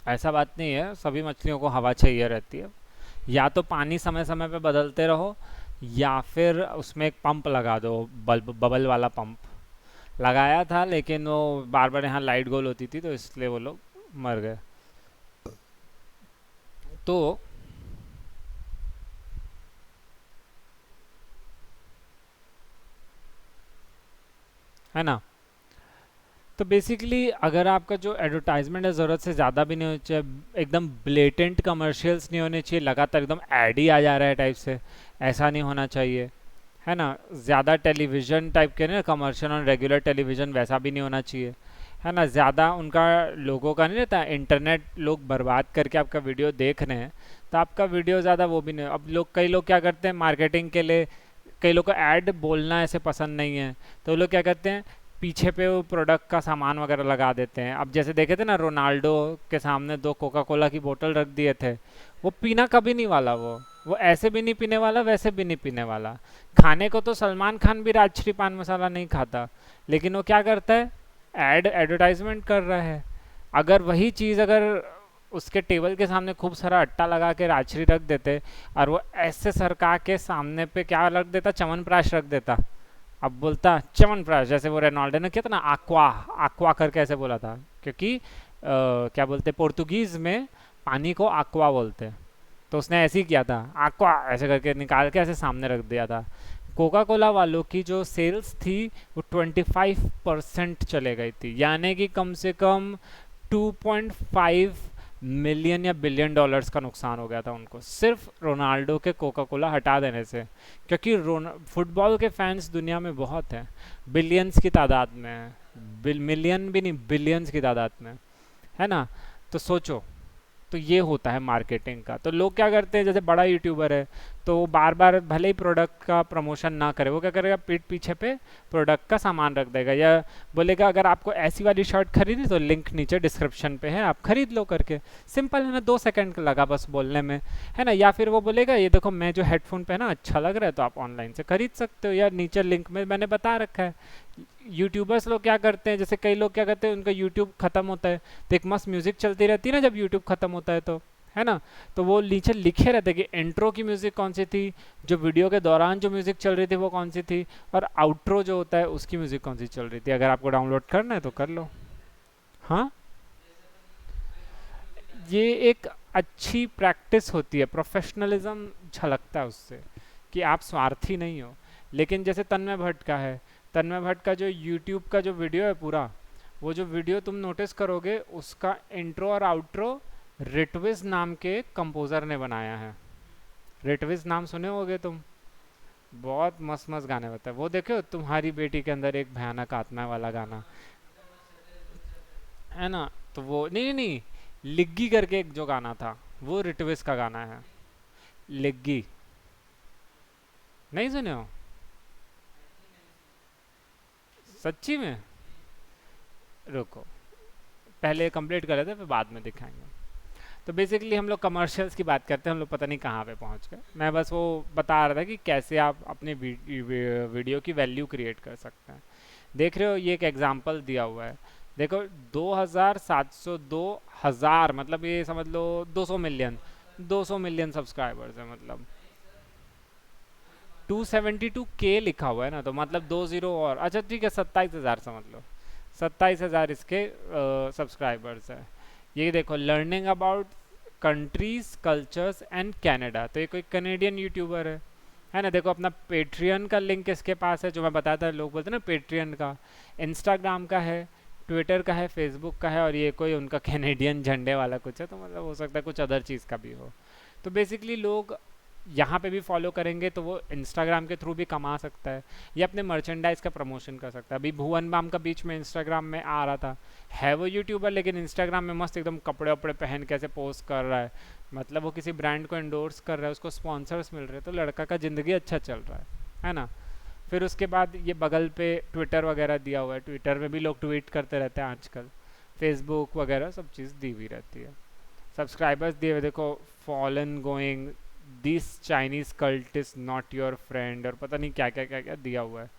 ऐसा बात नहीं है, सभी मछलियों को हवा चाहिए रहती है। या तो पानी समय समय पे बदलते रहो, या फिर उसमें एक पंप लगा दो, बबल वाला पंप लगाया था, लेकिन वो बार बार यहाँ लाइट गोल होती थी तो इसलिए वो लोग मर गए। तो है ना। तो बेसिकली अगर आपका जो एडवर्टाइजमेंट है ज़रूरत से ज़्यादा भी नहीं होना चाहिए, एकदम ब्लेटेंट कमर्शियल्स नहीं होने चाहिए, लगातार एकदम ऐड ही आ जा रहा है टाइप से, ऐसा नहीं होना चाहिए, है ना। ज़्यादा टेलीविज़न टाइप के ना कमर्शियल और रेगुलर टेलीविज़न वैसा भी नहीं होना चाहिए, है ना। ज़्यादा उनका लोगों का नहीं रहता, इंटरनेट लोग बर्बाद करके आपका वीडियो देख रहे हैं, तो आपका वीडियो ज़्यादा वो भी नहीं। अब लोग, कई लोग क्या करते हैं मार्केटिंग के लिए, कई लोग को ऐड बोलना ऐसे पसंद नहीं है, तो वो लोग क्या करते हैं, पीछे पे वो प्रोडक्ट का सामान वगैरह लगा देते हैं। अब जैसे देखे थे ना, रोनाल्डो के सामने दो कोका कोला की बोतल रख दिए थे, वो पीना कभी नहीं वाला, वो ऐसे भी नहीं पीने वाला, वैसे भी नहीं पीने वाला। खाने को तो सलमान खान भी राजश्री पान मसाला नहीं खाता, लेकिन वो क्या करता है, एडवर्टाइजमेंट कर रहा है। अगर वही चीज़ अगर उसके टेबल के सामने खूब सारा अट्टा लगा के राजश्री रख देते, और वो ऐसे सरका के सामने पे क्या रख देता, च्यवनप्राश रख देता। अब बोलता च्यवनप्राश, जैसे वो रेनॉल्डो ने किया था ना, आक्वा, आक्वा करके ऐसे बोला था, क्योंकि क्या बोलते पोर्तुगीज में पानी को आक्वा बोलते हैं। तो उसने ऐसे ही किया था, आक्वा ऐसे करके निकाल के ऐसे सामने रख दिया था। कोका कोला वालों की जो सेल्स थी वो 25% चले गई थी, यानी कि कम से कम 2.5 मिलियन या बिलियन डॉलर्स का नुकसान हो गया था उनको, सिर्फ रोनाल्डो के कोका कोला हटा देने से। क्योंकि फुटबॉल के फैंस दुनिया में बहुत हैं, बिलियंस की तादाद में है, मिलियन भी नहीं, बिलियंस की तादाद में, है ना। तो सोचो, तो ये होता है मार्केटिंग का। तो लोग क्या करते हैं, जैसे बड़ा यूट्यूबर है तो वो बार बार भले ही प्रोडक्ट का प्रमोशन ना करे, वो क्या करेगा, पीठ पीछे पे प्रोडक्ट का सामान रख देगा, या बोलेगा अगर आपको ऐसी वाली शर्ट खरीदी तो लिंक नीचे डिस्क्रिप्शन पे है, आप खरीद लो करके। सिंपल है ना, 2 सेकंड लगा बस बोलने में, है ना। या फिर वो बोलेगा ये देखो मैं जो हेडफोन पहना अच्छा लग रहा है, तो आप ऑनलाइन से खरीद सकते हो, या नीचे लिंक में मैंने बता रखा है। यूट्यूबर्स लोग क्या करते हैं, जैसे कई लोग क्या करते हैं, उनका यूट्यूब खत्म होता है तो एक मस्त म्यूजिक चलती रहती है ना जब यूट्यूब खत्म होता है तो, है ना। तो वो नीचे लिखे रहते हैं कि इंट्रो की म्यूजिक कौन सी थी, जो वीडियो के दौरान जो म्यूजिक चल रही थी वो कौन सी थी, और आउट्रो जो होता है उसकी म्यूजिक कौन सी चल रही थी। अगर आपको डाउनलोड करना है तो कर लो। हाँ, ये एक अच्छी प्रैक्टिस होती है, प्रोफेशनलिज्म झलकता है उससे, कि आप स्वार्थी नहीं हो। लेकिन जैसे तन्मय भट्ट का है, तन्मय भट्ट का जो यूट्यूब का जो वीडियो है पूरा, वो जो वीडियो तुम नोटिस करोगे उसका इंट्रो और आउट्रो रिटविज नाम के कंपोजर ने बनाया है। रिटविज नाम सुने होगे तुम, बहुत मस्त मस्त गाने होते हैं वो। देखो तुम्हारी बेटी के अंदर एक भयानक आत्मा है वाला गाना है ना। तो वो नहीं नहीं नहीं, लिग्गी करके एक जो गाना था, वो रिटविस का गाना है। लिग्गी, नहीं सुने हो? सच्ची में? रुको, पहले कंप्लीट कर लेते हैं फिर बाद में दिखाएंगे। तो बेसिकली हम लोग कमर्शियल्स की बात करते हैं, हम लोग पता नहीं कहाँ पे पहुँच गए। मैं बस वो बता रहा था कि कैसे आप अपने वीडियो की वैल्यू क्रिएट कर सकते हैं। देख रहे हो ये एक एग्जांपल दिया हुआ है। देखो 2702 हजार, मतलब ये समझ लो 200 मिलियन, 200 मिलियन सब्सक्राइबर्स है मतलब। 272K लिखा हुआ है ना, तो मतलब 20 और, अच्छा ठीक है 27,000 समझ लो, 27,000 इसके सब्सक्राइबर्स है। ये देखो, learning about countries cultures and Canada, तो ये कोई कनेडियन यूट्यूबर है ना। देखो अपना पेट्रियन का लिंक इसके पास है, जो मैं बताया था, लोग बोलते हैं ना पेट्रियन का। इंस्टाग्राम का है, ट्विटर का है, फेसबुक का है, और ये कोई उनका कैनेडियन झंडे वाला कुछ है, तो मतलब हो सकता है कुछ अदर चीज़ का भी हो। तो बेसिकली लोग यहाँ पे भी फॉलो करेंगे तो वो इंस्टाग्राम के थ्रू भी कमा सकता है, या अपने मर्चेंडाइज का प्रमोशन कर सकता है। अभी भुवन बाम का बीच में इंस्टाग्राम में आ रहा था, है वो यूट्यूबर लेकिन इंस्टाग्राम में मस्त एकदम कपड़े वपड़े पहन के ऐसे पोस्ट कर रहा है, मतलब वो किसी ब्रांड को एंडोर्स कर रहा है, उसको स्पॉन्सर्स मिल रहे हैं, तो लड़का का ज़िंदगी अच्छा चल रहा है ना। फिर उसके बाद ये बगल पे ट्विटर वगैरह दिया हुआ है, ट्विटर में भी लोग ट्वीट करते रहते हैं आजकल, फेसबुक वगैरह सब चीज़ दी हुई रहती है। सब्सक्राइबर्स दिए हुए देखो, fallen going, this Chinese cult is not your friend, और पता नहीं क्या क्या क्या क्या दिया हुआ है।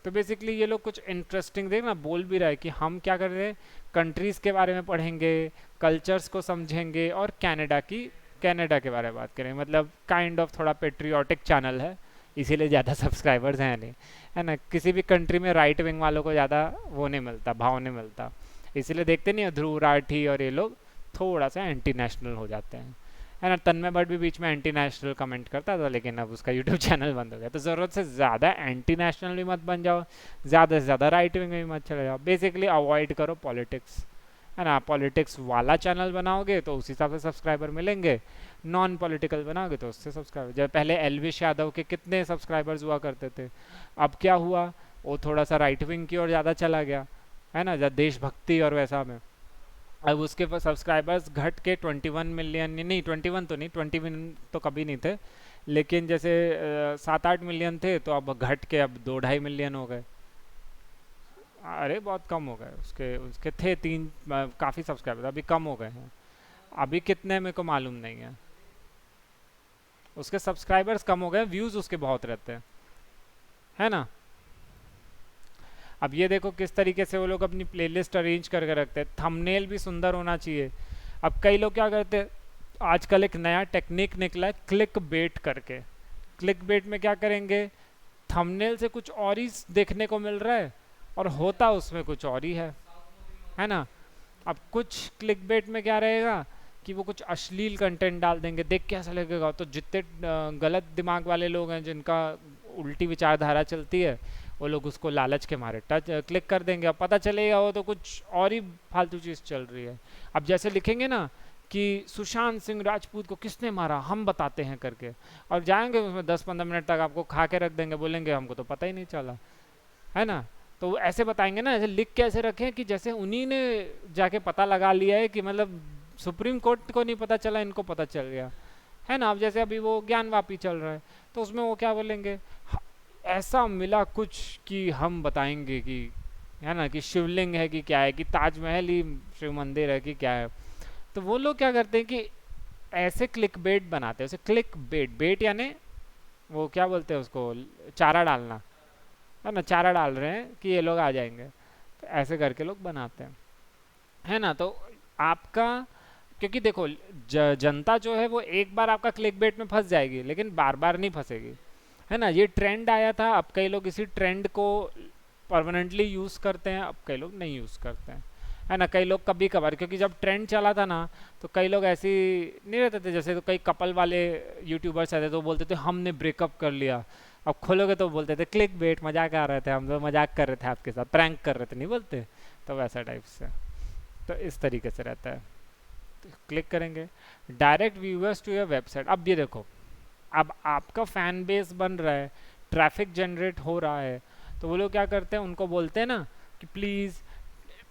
तो बेसिकली ये लोग कुछ इंटरेस्टिंग देख ना बोल भी रहा है कि हम क्या कर रहे हैं, कंट्रीज़ के बारे में पढ़ेंगे, कल्चर्स को समझेंगे, और कनाडा के बारे में बात करें, मतलब काइंड ऑफ थोड़ा पेट्रियाटिक चैनल है, इसीलिए ज़्यादा सब्सक्राइबर्स हैं नहीं, है ना। किसी भी कंट्री में राइट विंग वालों को ज़्यादा वो नहीं मिलता, भाव नहीं मिलता, इसीलिए देखते नहीं हो ध्रुव राठी और ये लोग थोड़ा सा एंटी नेशनल हो जाते हैं, है ना। तन्मय भट्ट भी बीच में एंटी नेशनल कमेंट करता था, लेकिन अब उसका यूट्यूब चैनल बंद हो गया। तो ज़रूरत से ज़्यादा एंटी नेशनल भी मत बन जाओ, ज़्यादा से ज़्यादा राइट विंग में भी मत चले जाओ। बेसिकली अवॉइड करो पॉलिटिक्स, है ना। पॉलिटिक्स वाला चैनल बनाओगे तो उस हिसाब से सब्सक्राइबर मिलेंगे, नॉन पॉलिटिकल बनाओगे तो उससे सब्सक्राइबर, जब पहले एलविश यादव के कितने सब्सक्राइबर्स हुआ करते थे, अब क्या हुआ, वो थोड़ा सा राइट विंग की ओर ज़्यादा चला गया, है ना, जब देशभक्ति और वैसा में। अब उसके सब्सक्राइबर्स घट के 21 मिलियन, नहीं 21 तो नहीं, 21 तो कभी नहीं थे, लेकिन जैसे 7-8 मिलियन थे, तो अब घट के अब 2-2.5 मिलियन हो गए। अरे बहुत कम हो गए, उसके उसके थे तीन, काफ़ी सब्सक्राइबर, अभी कम हो गए हैं। अभी कितने मेरे को मालूम नहीं है, उसके सब्सक्राइबर्स कम हो गए, व्यूज़ उसके बहुत रहते हैं, है ना। अब ये देखो किस तरीके से वो लोग अपनी प्लेलिस्ट अरेंज करके रखते हैं, थंबनेल भी सुंदर होना चाहिए। अब कई लोग क्या करते हैं, आजकल एक नया टेक्निक निकला है क्लिक बेट करके। क्लिक बेट में क्या करेंगे, थंबनेल से कुछ और ही देखने को मिल रहा है और होता उसमें कुछ और ही है ना। अब कुछ क्लिक बेट में क्या रहेगा कि वो कुछ अश्लील कंटेंट डाल देंगे, देख के ऐसा लगेगा, तो जितने गलत दिमाग वाले लोग हैं, जिनका उल्टी विचारधारा चलती है, वो लोग उसको लालच के मारे टच क्लिक कर देंगे। अब पता चलेगा वो तो कुछ और ही फालतू चीज़ चल रही है। अब जैसे लिखेंगे ना कि सुशांत सिंह राजपूत को किसने मारा हम बताते हैं करके, और जाएंगे उसमें 10-15 मिनट तक आपको खा के रख देंगे, बोलेंगे हमको तो पता ही नहीं चला, है ना। तो वो ऐसे बताएंगे ना, ऐसे लिख के ऐसे रखें कि जैसे उन्हीं ने जाके पता लगा लिया है, कि मतलब सुप्रीम कोर्ट को नहीं पता चला, इनको पता चल गया, है ना। अब जैसे अभी वो ज्ञानवापी चल रहा है, तो उसमें वो क्या बोलेंगे, ऐसा मिला कुछ कि हम बताएंगे कि, है ना, कि शिवलिंग है कि क्या है, कि ताजमहल ही शिव मंदिर है कि क्या है। तो वो लोग क्या करते हैं कि ऐसे क्लिक बेट बनाते हैं, उसे क्लिक बेट, बेट यानी वो क्या बोलते हैं उसको, चारा डालना, है ना, चारा डाल रहे हैं कि ये लोग आ जाएंगे, तो ऐसे करके लोग बनाते हैं, है ना। तो आपका, क्योंकि देखो जनता जो है वो एक बार आपका क्लिक बेट में फंस जाएगी, लेकिन बार बार नहीं फंसेगी, है ना। ये ट्रेंड आया था, अब कई लोग इसी ट्रेंड को परमानेंटली यूज़ करते हैं, अब कई लोग नहीं यूज़ करते हैं, है ना। कई लोग कभी कभार, क्योंकि जब ट्रेंड चला था ना, तो कई लोग ऐसे नहीं रहते थे, जैसे तो कई कपल वाले यूट्यूबर्स आते तो बोलते थे हमने ब्रेकअप कर लिया, अब खोलोगे तो बोलते थे क्लिक बेट, मजाक आ रहे थे, हम लोग मजाक कर रहे थे आपके साथ, प्रैंक कर रहे थे, नहीं बोलते, तो वैसा टाइप से। तो इस तरीके से रहता है। तो क्लिक करेंगे, direct viewers to your website. अब ये देखो, अब आपका फैन बेस बन रहा है, ट्रैफिक जनरेट हो रहा है, तो वो लोग क्या करते हैं, उनको बोलते हैं ना कि प्लीज़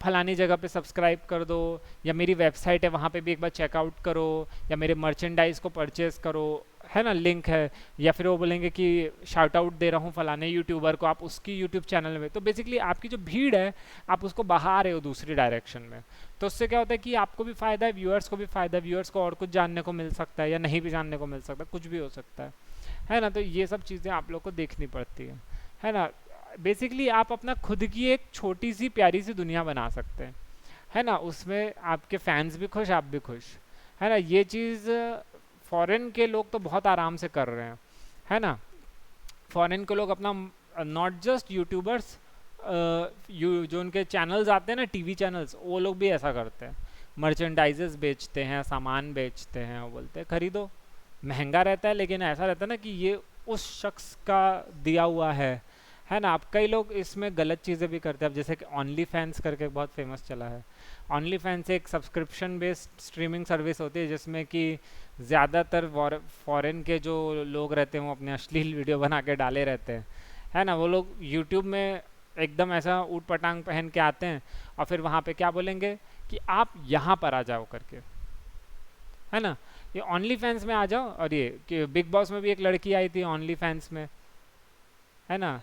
फलानी जगह पे सब्सक्राइब कर दो, या मेरी वेबसाइट है वहाँ पे भी एक बार चेकआउट करो, या मेरे मर्चेंडाइज को परचेज करो, है ना, लिंक है। या फिर वो बोलेंगे कि शाउट आउट दे रहा हूँ फलाने यूट्यूबर को, आप उसकी यूट्यूब चैनल में। तो बेसिकली आपकी जो भीड़ है आप उसको बहा रहे हो दूसरी डायरेक्शन में। तो उससे क्या होता है कि आपको भी फ़ायदा है, व्यूअर्स को भी फ़ायदा है, व्यूअर्स को और कुछ जानने को मिल सकता है या नहीं भी जानने को मिल सकता, कुछ भी हो सकता है ना। तो ये सब चीज़ें आप लोग को देखनी पड़ती है ना। बेसिकली आप अपना खुद की एक छोटी सी प्यारी सी दुनिया बना सकते हैं, है ना। उसमें आपके फैंस भी खुश, आप भी खुश, है ना। ये चीज़ फॉरेन के लोग तो बहुत आराम से कर रहे हैं, है ना। फॉरेन के लोग अपना नॉट जस्ट यूट्यूबर्स, जो उनके चैनल्स आते हैं ना, टीवी चैनल्स, वो लोग भी ऐसा करते हैं, मर्चेंडाइजेस बेचते हैं, सामान बेचते हैं। वो बोलते हैं खरीदो, महंगा रहता है लेकिन ऐसा रहता है ना कि ये उस शख्स का दिया हुआ है ना। अब कई लोग इसमें गलत चीज़ें भी करते हैं। अब जैसे कि ऑनली फैंस करके बहुत फेमस चला है। ऑनली फैंस एक सब्सक्रिप्शन बेस्ड स्ट्रीमिंग सर्विस होती है जिसमें कि ज़्यादातर फॉरेन के जो लोग रहते हैं वो अपने अश्लील वीडियो बना के डाले रहते हैं, है ना। वो लोग यूट्यूब में एकदम ऐसा ऊट पटांग पहन के आते हैं और फिर वहाँ पे क्या बोलेंगे कि आप यहाँ पर आ जाओ करके, है ना। ये ऑनली फैंस में आ जाओ। और ये कि बिग बॉस में भी एक लड़की आई थी ऑनली फैंस में, है ना।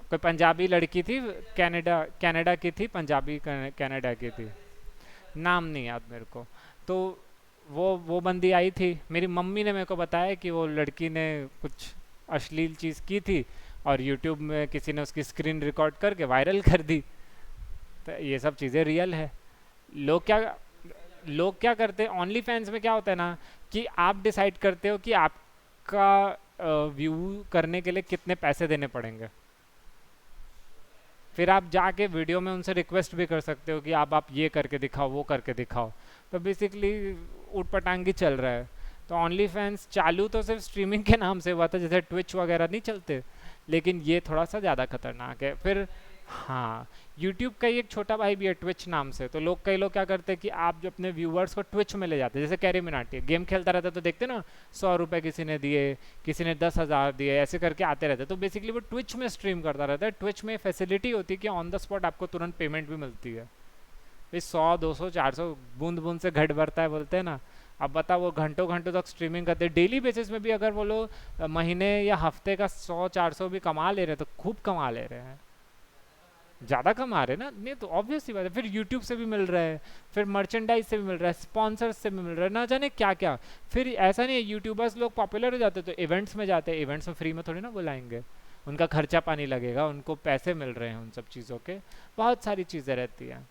कोई पंजाबी लड़की थी, कनाडा कनाडा की थी, पंजाबी कनाडा की थी, नाम नहीं याद मेरे को। तो वो बंदी आई थी, मेरी मम्मी ने मेरे को बताया कि वो लड़की ने कुछ अश्लील चीज़ की थी और यूट्यूब में किसी ने उसकी स्क्रीन रिकॉर्ड करके वायरल कर दी। तो ये सब चीज़ें रियल है। लोग क्या लोग क्या करते हैं ओनली फैंस में, क्या होता है ना कि आप डिसाइड करते हो कि आपका व्यू करने के लिए कितने पैसे देने पड़ेंगे। फिर आप जाके वीडियो में उनसे रिक्वेस्ट भी कर सकते हो कि आप ये करके दिखाओ, वो करके दिखाओ। तो बेसिकली ऊटपटांगी चल रहा है। तो ओनली फैंस चालू तो सिर्फ स्ट्रीमिंग के नाम से हुआ था, जैसे ट्विच वगैरह नहीं चलते, लेकिन ये थोड़ा सा ज़्यादा खतरनाक है। फिर हाँ, यूट्यूब का ही एक छोटा भाई भी है ट्विच नाम से। तो कई लोग क्या करते हैं कि आप जो अपने व्यूवर्स को ट्विच में ले जाते हैं, जैसे कैरी मिनाटी गेम खेलता रहता है तो देखते ना, 100 रुपये किसी ने दिए, किसी ने 10,000 दिए, ऐसे करके आते रहते हैं। तो बेसिकली वो ट्विच में स्ट्रीम करता रहता है। ट्विच में फैसिलिटी होती है कि ऑन द स्पॉट आपको तुरंत पेमेंट भी मिलती है। भाई 100 200 400 बूंद बूंद से घट भरता है बोलते हैं ना। अब बता, वो घंटों घंटों तक स्ट्रीमिंग करते हैं, डेली बेसिस में भी अगर वो लोग महीने या हफ्ते का 100 400 भी कमा ले रहे हैं तो खूब कमा ले रहे हैं, ज़्यादा कमा रहे हैं ना। नहीं तो ऑब्वियस सी बात है। फिर यूट्यूब से भी मिल रहा है, फिर मर्चेंडाइज से भी मिल रहा है, स्पॉन्सर्स से भी मिल रहा है, ना जाने क्या क्या। फिर ऐसा नहीं है, यूट्यूबर्स लोग पॉपुलर हो जाते तो इवेंट्स में जाते हैं। इवेंट्स में फ्री में थोड़ी ना बुलाएंगे, उनका खर्चा पानी लगेगा, उनको पैसे मिल रहे हैं उन सब चीज़ों के। बहुत सारी चीज़ें रहती हैं,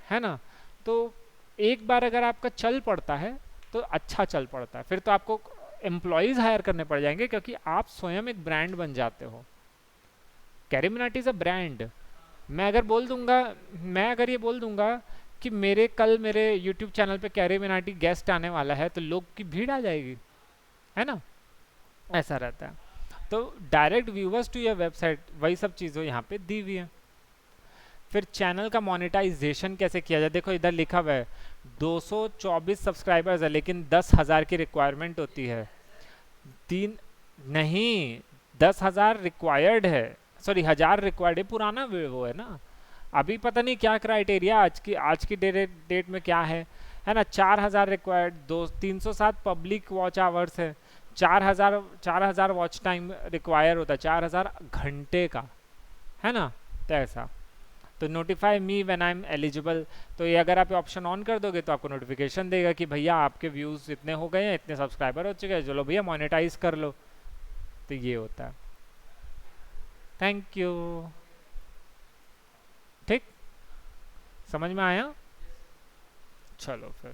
है ना। तो एक बार अगर आपका चल पड़ता है तो अच्छा चल पड़ता है, फिर तो आपको एम्प्लॉयज़ हायर करने पड़ जाएंगे क्योंकि आप स्वयं एक ब्रांड बन जाते हो। CarryMinati is a brand. मैं अगर ये बोल दूंगा कि मेरे यूट्यूब चैनल पे कैरी मिनाटी गेस्ट आने वाला है, तो लोग की भीड़ आ जाएगी, है ना। ऐसा रहता है। तो direct viewers to your website, वही सब चीज़ें यहाँ पे दी हुई है। फिर चैनल का मोनेटाइजेशन कैसे किया जाए, देखो इधर लिखा हुआ है 224 सब्सक्राइबर्स है लेकिन 10,000 की रिक्वायरमेंट होती है। तीन नहीं, 10,000 रिक्वायर्ड है, सॉरी 1,000 रिक्वायर्ड है, पुराना वो है ना। अभी पता नहीं क्या क्राइटेरिया आज की डेट में क्या है ना। 4,000 रिक्वायर्ड, 307 पब्लिक वॉच आवर्स है, 4,000 वॉच टाइम रिक्वायर होता है, 4,000 घंटे का, है ना। तो ऐसा, तो notify me when I am eligible, तो ये अगर आप ऑप्शन ऑन कर दोगे तो आपको नोटिफिकेशन देगा कि भैया आपके व्यूज़ इतने हो गए हैं, इतने सब्सक्राइबर हो चुके हैं, चलो भैया मोनेटाइज कर लो। तो ये होता है। Thank you. ठीक, समझ में आया। चलो फिर।